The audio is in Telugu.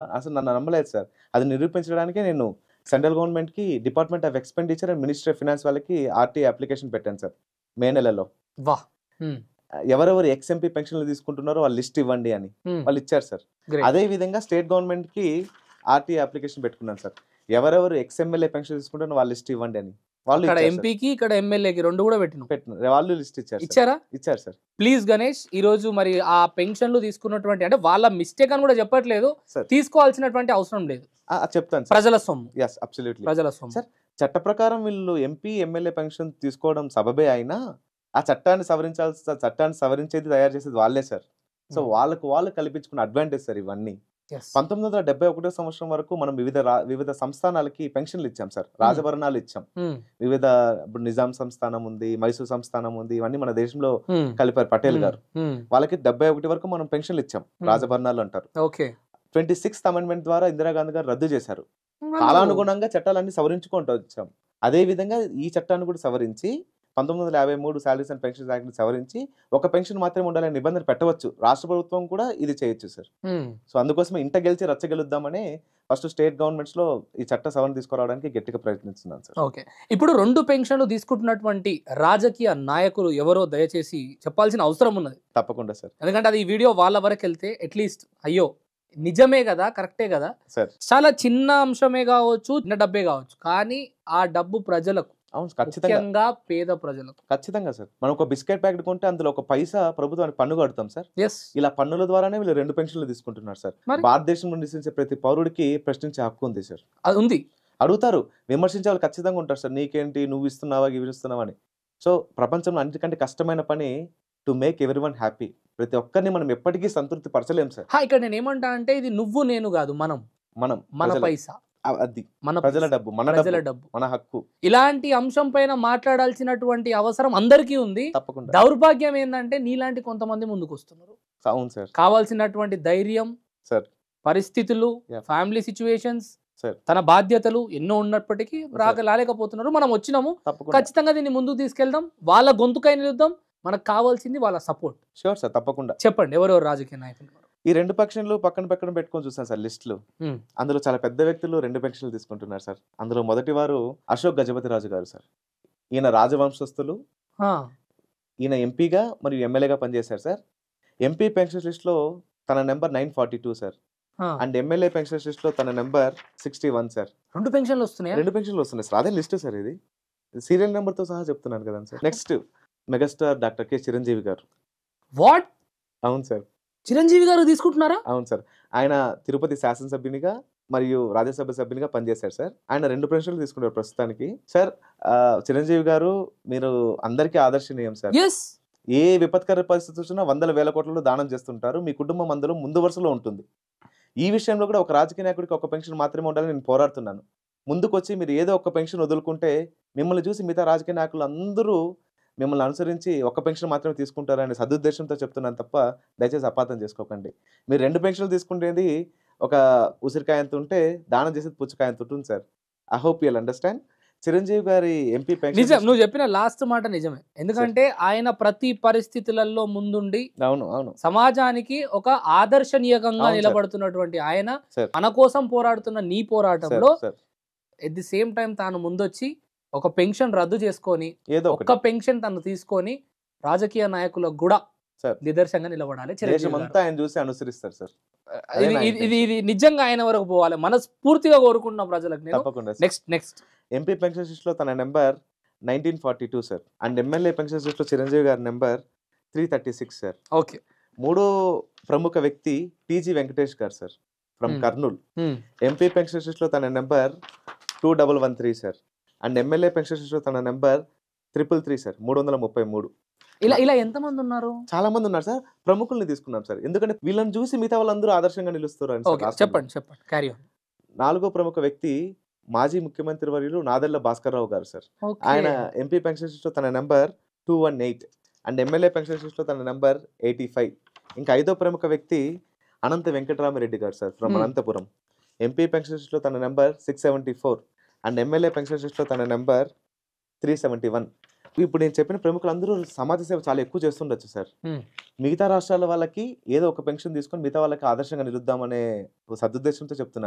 అసలు నన్ను నమ్మలేదు సార్. అది నిరూపించడానికే నేను సెంట్రల్ గవర్నమెంట్‌కి department of expenditure and ministry of finance వాళ్ళకి ఆర్‌టీఐ అప్లికేషన్ పెట్టాను సార్. మే నెలలో. వాహ్! హ్మ్. ఎవరెవరు ఎక్స్ఎంపీ పెన్షన్‌లు తీసుకుంటున్నారో వాళ్ళ లిస్ట్ ఇవ్వండి అని. హ్మ్. వాళ్ళు ఇచ్చారు సార్. గ్రేట్. అదే విధంగా స్టేట్ గవర్నమెంట్‌కి ఆర్‌టీఐ అప్లికేషన్ పెట్టుకున్నాను సార్. ఎవరెవరు ఎక్స్ఎమ్మెల్యే పెన్షన్ తీసుకుంటున్నారో వాళ్ళ లిస్ట్ ఇవ్వండి అని. వాళ్ళు అక్కడ ఇచ్చారు సార్. ఎంపీకి, ఇక్కడ ఎమ్మెల్యేకి 2 కూడా పెట్టినావు. వాళ్ళు లిస్ట్ ఇచ్చారు సార్. ఇచ్చారా? ఇచ్చారు సార్. ప్లీజ్ గణేష్, ఈరోజు మరి ఆ పెన్షన్లు తీసుకున్నటువంటి అంటే వాళ్ళ మిస్టేక్ అని కూడా చెప్పట్లేదు. సార్. తీసుకోవాల్సినటువంటి అవసరం లేదు. చెప్తాను సార్. ప్రజల సొమ్ము. యెస్. అబ్సల్యూట్‌లీ. ప్రజల సొమ్ము. సార్, చట్ట ప్రకారం వీళ్ళు ఎంపీ, ఎమ్మెల్యే పెన్షన్ తీసుకోవడం సబబే అయినా, ఆ చట్టాన్ని సవరించేది, తయారు చేసేది వాళ్ళే సార్. సో, వాళ్ళకు వాళ్ళు కల్పించుకున్న అడ్వాంటేజ్ సార్ ఇవన్నీ. యెస్. 1971 సంవత్సరం వరకు మనం వివిధ సంస్థానాలకి పెన్షన్‌లు ఇచ్చాం సార్. రాజభరణాలు ఇచ్చాం. హ్మ్. వివిధ ఇప్పుడు నిజాం సంస్థానం ఉంది, మైసూర్ సంస్థానం ఉంది. ఇవన్నీ మన దేశంలో హ్మ్. కలిపారు పటేల్ గారు. హ్మ్. వాళ్ళకి 71 వరకు మనం పెన్షన్‌లు ఇచ్చాం. రాజభరణాలు అంటారు. ఓకే. 26th అమెండ్మెంట్ ద్వారా ఇందిరాగాంధీ గారు రద్దు చేశారు. కాలానుగుణంగా చట్టాలన్నీ సవరించుకుంటూ వచ్చాం. అదే విధంగా ఈ చట్టాన్ని కూడా సవరించి 1953 సాలరీస్ అండ్ పెన్షన్స్ యాక్ట్‌ని సవరించి ఒక పెన్షన్ మాత్రమే ఉండాలనే నిబంధన పెట్టవచ్చు. రాష్ట్ర ప్రభుత్వం కూడా ఇది చేయొచ్చు సార్. హ్మ్. సో, అందుకోసమే ఇంట గెలిచి రచ్చ గెలుద్దామని ఫస్ట్ స్టేట్ గవర్నమెంట్స్‌లో ఈ చట్ట సవరణ తీసుకురావడానికి గట్టిగా ప్రయత్నిస్తున్నాను సార్. ఓకే. ఇప్పుడు 2 పెన్షన్లు తీసుకుంటున్నటువంటి రాజకీయ నాయకులు ఎవరో దయచేసి చెప్పాల్సిన అవసరం ఉన్నది. తప్పకుండా సార్. ఎందుకంటే అది ఈ వీడియో వాళ్ళ వరకు వెళ్తే అట్లీస్ట్ అయ్యో నిజమే కదా, కరెక్టే కదా, సార్. చాలా చిన్న అంశమే కావచ్చు, చిన్న డబ్బే కావచ్చు, కానీ ఆ డబ్బు ప్రజలకు, అవును. ఖచ్చితంగా. ముఖ్యంగా పేద ప్రజలకు. ఖచ్చితంగా సార్. మనం ఒక బిస్కెట్ ప్యాకెట్ కొంటే అందులో ఒక పైసా ప్రభుత్వానికి పన్ను కడతాం సార్. యెస్. ఇలా పన్నుల ద్వారానే వీళ్ళు 2 పెన్షన్‌లు తీసుకుంటున్నారు సార్. మరి? భారతదేశంలో నివసించే ప్రతి పౌరుడికి ప్రశ్నించే హక్కు ఉంది సార్. అది ఉంది. అడుగుతారు. విమర్శించే వాళ్ళు ఖచ్చితంగా ఉంటారు సార్. నీకేంటి, నువ్వు ఇస్తున్నావా, ఇవి ఇస్తున్నావా అని. సో, ప్రపంచంలో అన్నిటికంటే కష్టమైన పని టు మేక్ ఎవరీవన్ హ్యాపీ. ప్రతి ఒక్కరిని మనం ఎప్పటికీ సంతృప్తి పరచలేం సార్. ఇక్కడ నేను ఏమంటా అంటే ఇది నువ్వు నేను కాదు, మనం మన ప్రజల పైసా, అది మన ప్రజల పైసా, డబ్బు, మన ప్రజల డబ్బు, డబ్బు. మన హక్కు. ఇలాంటి అంశం పైన మాట్లాడాల్సినటువంటి అవసరం అందరికీ ఉంది. తప్పకుండా. దౌర్భాగ్యం ఏంటంటే నీలాంటి కొంతమంది ముందుకు వస్తున్నారు. అవును సార్. కావాల్సినటువంటి ధైర్యం, సార్. పరిస్థితులు, Yeah. Family situations, sir. తన బాధ్యతలు ఎన్నో ఉన్నప్పటికీ రాలేకపోతున్నారు. మనం వచ్చినాము, తప్పకుండా. ఖచ్చితంగా దీన్ని ముందుకు తీసుకెళ్దాం, వాళ్ళ గొంతుకై నిలుద్దాం. మనకు కావాల్సింది వాళ్ళ సపోర్ట్. Sure sir. తప్పకుండా. చెప్పండి ఎవరెవరు రాజకీయ నాయకులు? ఈ 2 పెన్షన్‌లు పక్కన పెట్టుకొని చూసాను సార్ లిస్ట్‌లు. హ్మ్. అందులో చాలా పెద్ద వ్యక్తులు 2 పెన్షన్‌లు తీసుకుంటున్నారు సార్. అందులో మొదటి వారు అశోక్ గజపతిరాజు గారు సార్. ఈయన రాజవంశస్థులు. ఆ. ఈయన ఎంపీగా మరియు ఎమ్మెల్యేగా పనిచేశారు సార్. ఎంపీ పెన్షన్ లిస్ట్‌లో తన నంబర్ 942 సార్. ఆ. అండ్ ఎమ్మెల్యే పెన్షన్ లిస్ట్‌లో తన నంబర్ 61 సార్. 2 పెన్షన్లు వస్తున్నాయా? 2 పెన్షన్‌లు వస్తున్నాయి సార్. అదే లిస్ట్ సార్ ఇది. సీరియల్ నంబర్‌తో సహా చెప్తున్నాను కదండీ sir. Next megastar doctor K. Chiranjeevi గారు. వాట్? అవును సార్. చిరంజీవి గారు తీసుకుంటున్నారా? అవును సార్. ఆయన తిరుపతి శాసనసభ్యునిగా మరియు రాజ్యసభ సభ్యునిగా పనిచేశారు సార్. ఆయన 2 పెన్షన్‌లు తీసుకున్నారు ప్రస్తుతానికి. సార్, చిరంజీవి గారు మీరు అందరికీ ఆదర్శనీయం సార్. యెస్. ఏ విపత్కర పరిస్థితి వచ్చినా వందల వేల కోట్లలో దానం చేస్తుంటారు. మీ కుటుంబం అందులో ముందు వరుసలో ఉంటుంది. ఈ విషయంలో కూడా ఒక రాజకీయ నాయకుడికి ఒక పెన్షన్ మాత్రమే ఉండాలని నేను పోరాడుతున్నాను. ముందుకొచ్చి మీరు ఏదో ఒక పెన్షన్ వదులుకుంటే మిమ్మల్ని చూసి మిగతా రాజకీయ నాయకులు అందరూ మిమ్మల్ని అనుసరించి ఒక పెన్షన్ మాత్రమే తీసుకుంటారనే సదుద్దేశంతో చెప్తున్నాను తప్ప దయచేసి అపార్థం చేసుకోకండి. మీరు 2 పెన్షన్‌లు తీసుకునేది ఒక ఉసిరికాయ అంత ఉంటే దానం చేసేది పుచ్చకాయ అంత ఉంటుంది sir. I hope you will understand. Chiranjeevi గారి ఎంపీ పెన్షన్ నిజం, నువ్వు చెప్పిన లాస్ట్ మాట నిజమే. ఎందుకంటే ఆయన ప్రతి పరిస్థితులలో ముందుండి అవును. సమాజానికి ఒక ఆదర్శనీయంగా అవును సార్. నిలబడుతున్నటువంటి ఆయన సార్. మన కోసం పోరాడుతున్న నీ పోరాటంలో sir. At the same time తాను ముందొచ్చి ఒక పెన్షన్ రద్దు చేసుకొని ఏదో ఒక్క పెన్షన్ తను తీసుకొని రాజకీయ నాయకులకు కూడా సార్ నిదర్శనంగా నిలబడాలి చిరంజీవి గారు. దేశమంతా ఆయన చూసి అనుసరిస్తారు సార్. ఇది నిజంగా ఆయన వరకు పోవాలి, మనస్ఫూర్తిగా కోరుకుంటున్న ప్రజలకు నేను. తప్పకుండా. నెక్స్ట్ ఎంపీ పెన్షన్ లిస్ట్‌లో తన number 1942 sir. And MLA pension లిస్ట్‌లో చిరంజీవి గారి నంబర్ 336 సార్. ఓకే. మూడో ప్రముఖ వ్యక్తి టీజీ వెంకటేష్ గారు sir from Kurnool. MP pension లిస్ట్‌లో తన number 2113 sir. And MLA pension లిస్ట్‌లో తన నంబర్ 333 సార్. 333. ఇలా ఎంతమంది ఉన్నారు? చాలా మంది ఉన్నారు సార్. ప్రముఖుల్ని తీసుకున్నాం సార్. ఎందుకంటే వీళ్ళని చూసి మిగతా వాళ్ళందరూ ఆదర్శంగా నిలుస్తారు అని సార్. చెప్పండి క్యారీ ఆన్. 4వ ప్రముఖ వ్యక్తి మాజీ ముఖ్యమంత్రి వర్యులు నాదెళ్ల భాస్కర్రావు గారు సార్. ఆయన ఎంపీ పెన్షన్ లిస్ట్‌లో తన నంబర్ 218 అండ్ ఎమ్మెల్యే పెన్షన్ లిస్ట్‌లో తన నంబర్ 85. ఇంకా 5వ ప్రముఖ వ్యక్తి అనంత వెంకటరామిరెడ్డి గారు sir from Anantapuram. MP pension లిస్ట్‌లో తన నంబర్ 674 అండ్ ఎమ్మెల్యే పెన్షన్ లిస్ట్‌లో తన నంబర్ 371. ఇప్పుడు నేను చెప్పిన ప్రముఖులందరూ సమాజ సేవ చాలా ఎక్కువ చేస్తుండొచ్చు సార్. హ్మ్. మిగతా రాష్ట్రాల వాళ్ళకి ఏదో ఒక పెన్షన్ తీసుకొని మిగతా వాళ్ళకి ఆదర్శంగా నిలుద్దామనే సదుద్దేశంతో చెప్తున్నాను.